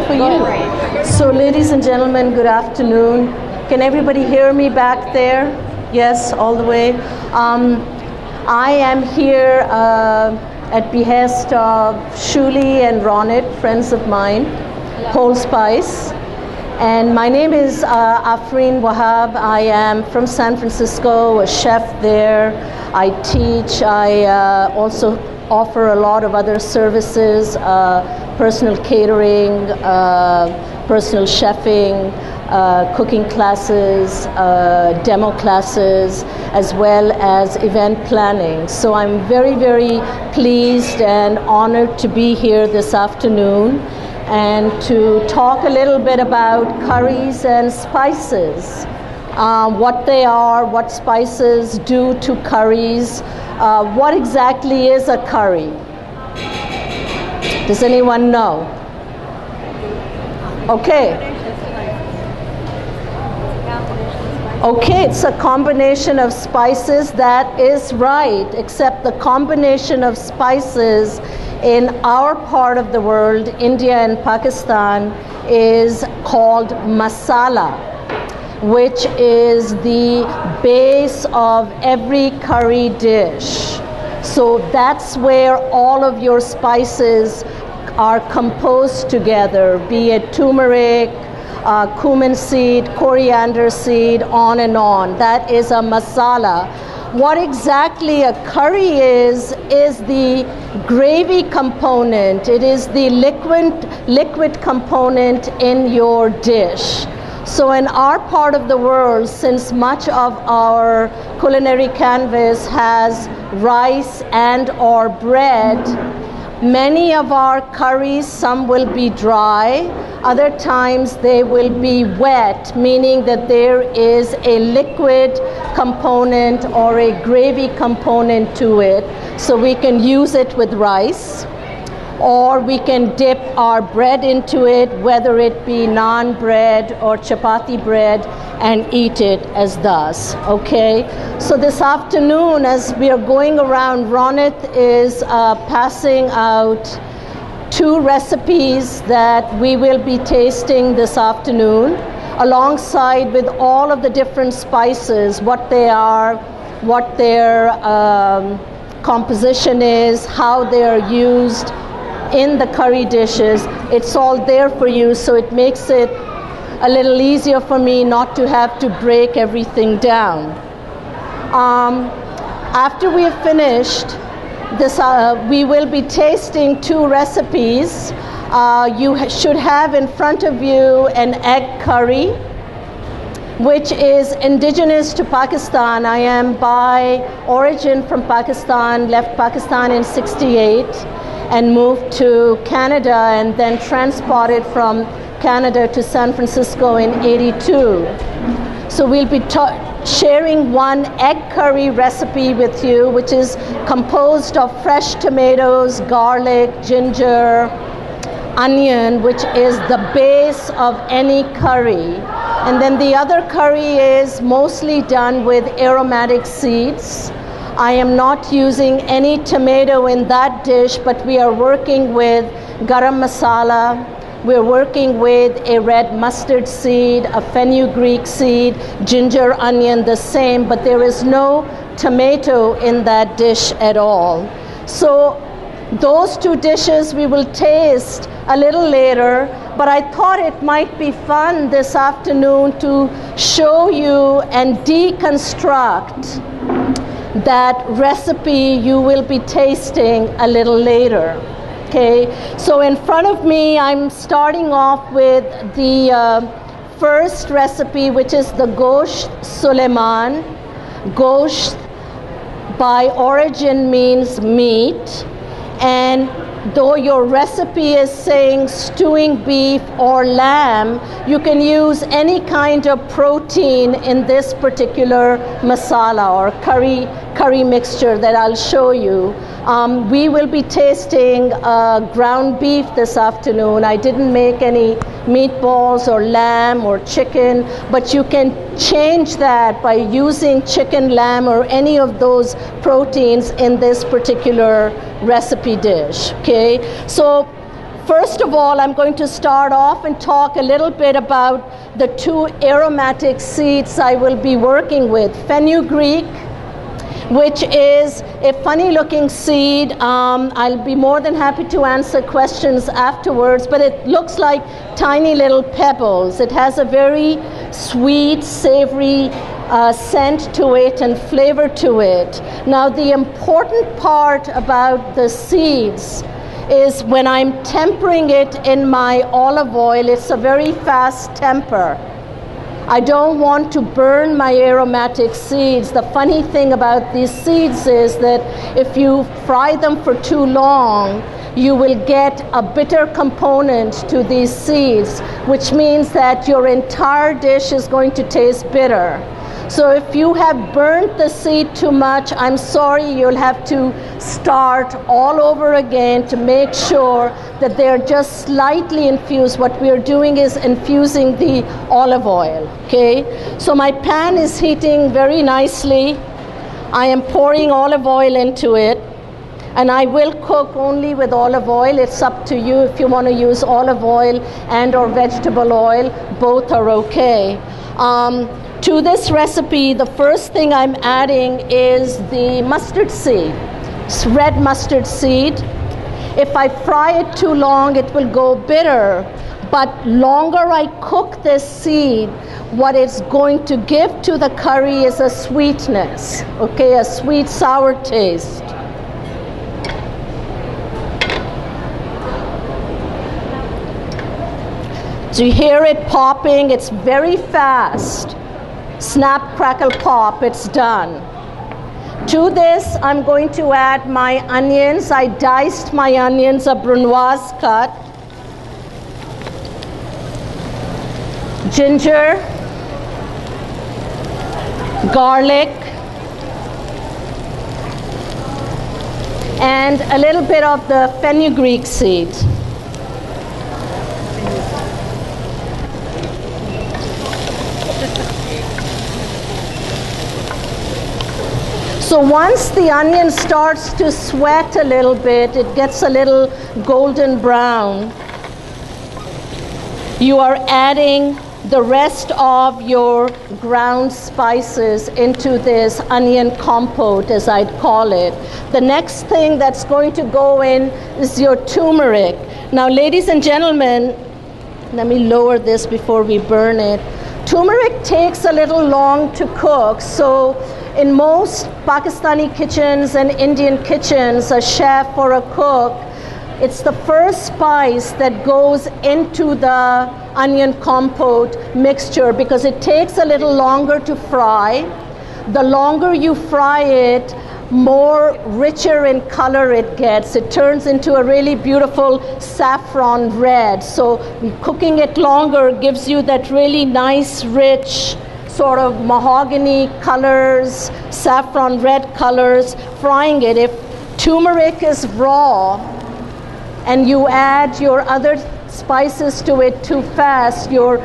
for you. So, ladies and gentlemen, good afternoon. Can everybody hear me back there? Yes, all the way. I am here at behest of Shuli and Ronit, friends of mine, Whole Spice. And my name is Afreen Wahab. I am from San Francisco, a chef there. I teach. I also offer a lot of other services, personal catering, personal chefing, cooking classes, demo classes, as well as event planning. So I'm very, very pleased and honored to be here this afternoon and to talk a little bit about curries and spices, what they are, what spices do to curries, what exactly is a curry? Does anyone know? Okay. Okay, it's a combination of spices. That is right, except the combination of spices in our part of the world, India and Pakistan, is called masala, which is the base of every curry dish. So that's where all of your spices are composed together, be it turmeric, cumin seed, coriander seed, on and on. That is a masala. What exactly a curry is the gravy component. It is the liquid component in your dish. So in our part of the world, since much of our culinary canvas has rice and or bread, many of our curries, some will be dry, other times they will be wet, meaning that there is a liquid component or a gravy component to it. So we can use it with rice, or we can dip our bread into it, whether it be naan bread or chapati bread, and eat it as thus, okay? So this afternoon, as we are going around, Ronit is passing out 2 recipes that we will be tasting this afternoon, alongside with all of the different spices, what they are, what their composition is, how they are used in the curry dishes. It's all there for you, so it makes it a little easier for me not to have to break everything down. After we have finished this, we will be tasting 2 recipes. You should have in front of you an egg curry, which is indigenous to Pakistan. I am by origin from Pakistan, left Pakistan in '68 and moved to Canada, and then transported from Canada to San Francisco in '82. So we'll be sharing one egg curry recipe with you, which is composed of fresh tomatoes, garlic, ginger, onion, which is the base of any curry. And then the other curry is mostly done with aromatic seeds. I am not using any tomato in that dish, but we are working with garam masala. We're working with a red mustard seed, a fenugreek seed, ginger, onion, the same, but there is no tomato in that dish at all. So those 2 dishes we will taste a little later, but I thought it might be fun this afternoon to show you and deconstruct that recipe you will be tasting a little later. Okay, so in front of me, I'm starting off with the first recipe, which is the Gosht Suleiman. Gosht by origin means meat, and though your recipe is saying stewing beef or lamb, you can use any kind of protein in this particular masala or curry mixture that I'll show you. We will be tasting ground beef this afternoon. I didn't make any meatballs or lamb or chicken, but you can change that by using chicken, lamb, or any of those proteins in this particular recipe dish. Okay, so First of all, I'm going to start off and talk a little bit about the two aromatic seeds I will be working with. Fenugreek, which is a funny looking seed. I'll be more than happy to answer questions afterwards, but it looks like tiny little pebbles. It has a very sweet, savory scent to it and flavor to it. Now, the important part about the seeds is when I'm tempering it in my olive oil, it's a very fast temper. I don't want to burn my aromatic seeds. The funny thing about these seeds is that if you fry them for too long, you will get a bitter component to these seeds, which means that your entire dish is going to taste bitter. So if you have burnt the seed too much, I'm sorry, you'll have to start all over again to make sure that they're just slightly infused. What we're doing is infusing the olive oil, okay? So my pan is heating very nicely. I am pouring olive oil into it, and I will cook only with olive oil. It's up to you if you want to use olive oil and or vegetable oil. Both are okay. To this recipe, the first thing I'm adding is the mustard seed. It's red mustard seed. If I fry it too long, it will go bitter. But longer I cook this seed, what it's going to give to the curry is a sweetness, okay, a sweet sour taste. So you hear it popping, it's very fast. Snap, crackle, pop, it's done. To this, I'm going to add my onions. I diced my onions, a brunoise cut. Ginger, garlic, and a little bit of the fenugreek seed. So once the onion starts to sweat a little bit, it gets a little golden brown, you are adding the rest of your ground spices into this onion compote, as I'd call it. The next thing that's going to go in is your turmeric. Now, ladies and gentlemen, let me lower this before we burn it. Turmeric takes a little long to cook, so in most Pakistani kitchens and Indian kitchens, a chef or a cook, it's the first spice that goes into the onion compote mixture because it takes a little longer to fry. The longer you fry it, more richer in color it gets. It turns into a really beautiful saffron red. So cooking it longer gives you that really nice, rich, sort of mahogany colors, saffron red colors. Frying it, if turmeric is raw and you add your other spices to it too fast, your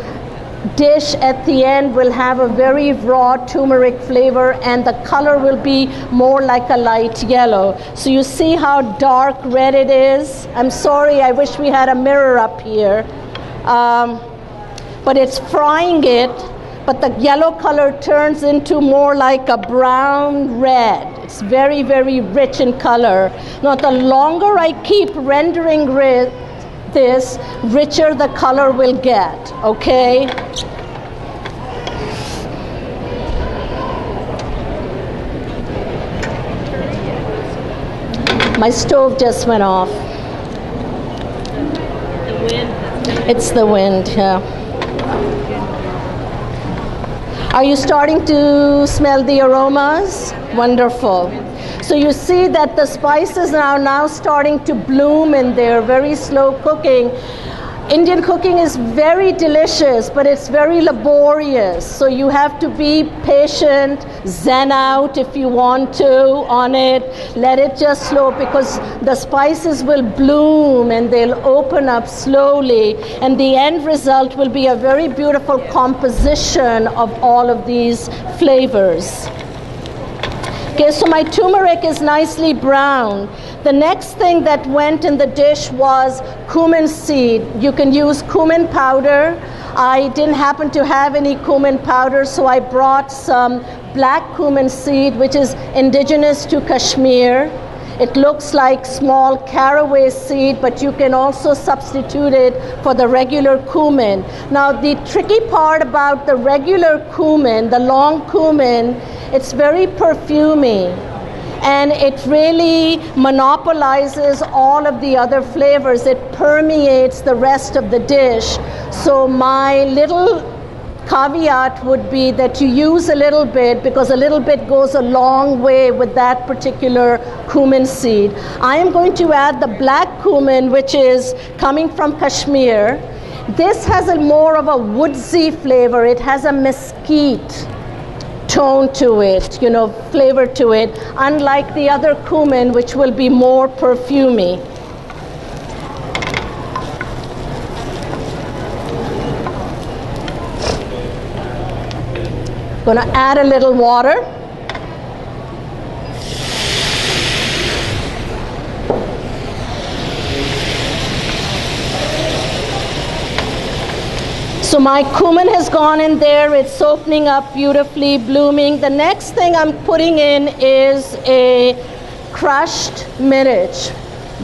dish at the end will have a very raw turmeric flavor and the color will be more like a light yellow. So you see how dark red it is? I'm sorry, I wish we had a mirror up here. But it's frying it, but the yellow color turns into more like a brown red. It's very, very rich in color. Now, the longer I keep rendering this, richer the color will get, okay? My stove just went off. The wind. It's the wind, yeah. Are you starting to smell the aromas? Wonderful. So you see that the spices are now starting to bloom in there, very slow cooking. Indian cooking is very delicious, but it's very laborious. So you have to be patient, zen out if you want to on it. Let it just slow, because the spices will bloom and they'll open up slowly. And the end result will be a very beautiful composition of all of these flavors. Okay, so my turmeric is nicely browned. The next thing that went in the dish was cumin seed. You can use cumin powder. I didn't happen to have any cumin powder, so I brought some black cumin seed, which is indigenous to Kashmir. It looks like small caraway seed, but you can also substitute it for the regular cumin. Now, the tricky part about the regular cumin, the long cumin, it's very perfumey, and it really monopolizes all of the other flavors. It permeates the rest of the dish. So my little caveat would be that you use a little bit, because a little bit goes a long way with that particular cumin seed. I am going to add the black cumin, which is coming from Kashmir. This has a more of a woodsy flavor. It has a mesquite tone to it, flavor to it, unlike the other cumin, which will be more perfumey. Going to add a little water. So my cumin has gone in there. It's opening up beautifully, blooming. The next thing I'm putting in is a crushed mirch.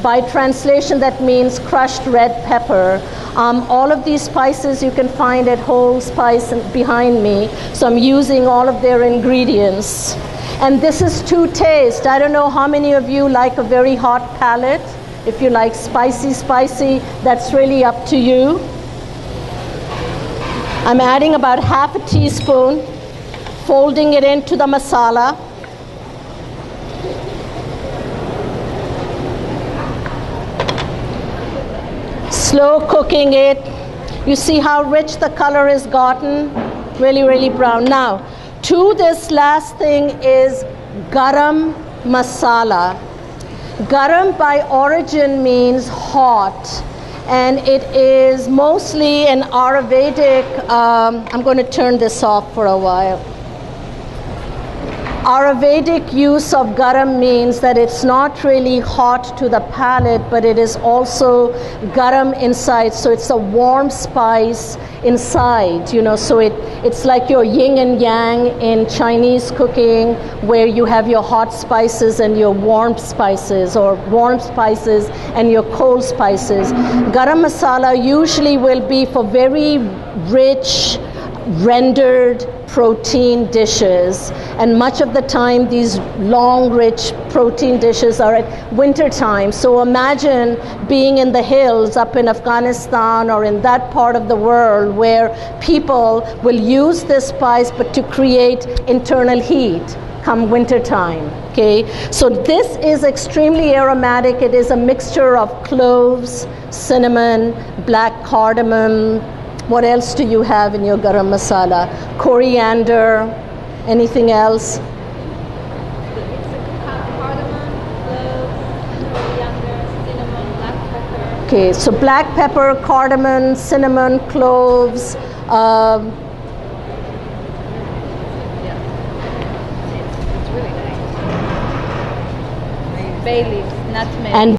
By translation, that means crushed red pepper. All of these spices you can find at Whole Spice behind me. So I'm using all of their ingredients. And this is to taste. I don't know how many of you like a very hot palate. If you like spicy, that's really up to you. I'm adding about half a teaspoon, folding it into the masala. Slow cooking it. You see how rich the color has gotten? Really, really brown. Now, to this last thing is garam masala. Garam by origin means hot, and it is mostly an Ayurvedic, I'm going to turn this off for a while. Ayurvedic use of garam means that it's not really hot to the palate, but it is also garam inside. So it's a warm spice inside, so it's like your yin and yang in Chinese cooking, where you have your hot spices and your warm spices, or warm spices and your cold spices. Garam masala usually will be for very rich, rendered protein dishes, and much of the time these long rich protein dishes are at winter time. So imagine being in the hills up in Afghanistan or in that part of the world where people will use this spice but to create internal heat come winter time. Okay, so this is extremely aromatic. It is a mixture of cloves, cinnamon, black cardamom. What else do you have in your garam masala? Coriander, anything else? Cardamom, cloves, coriander, cinnamon, black pepper. Okay, so black pepper, cardamom, cinnamon, cloves. It's really nice. Bay leaves, nutmeg. And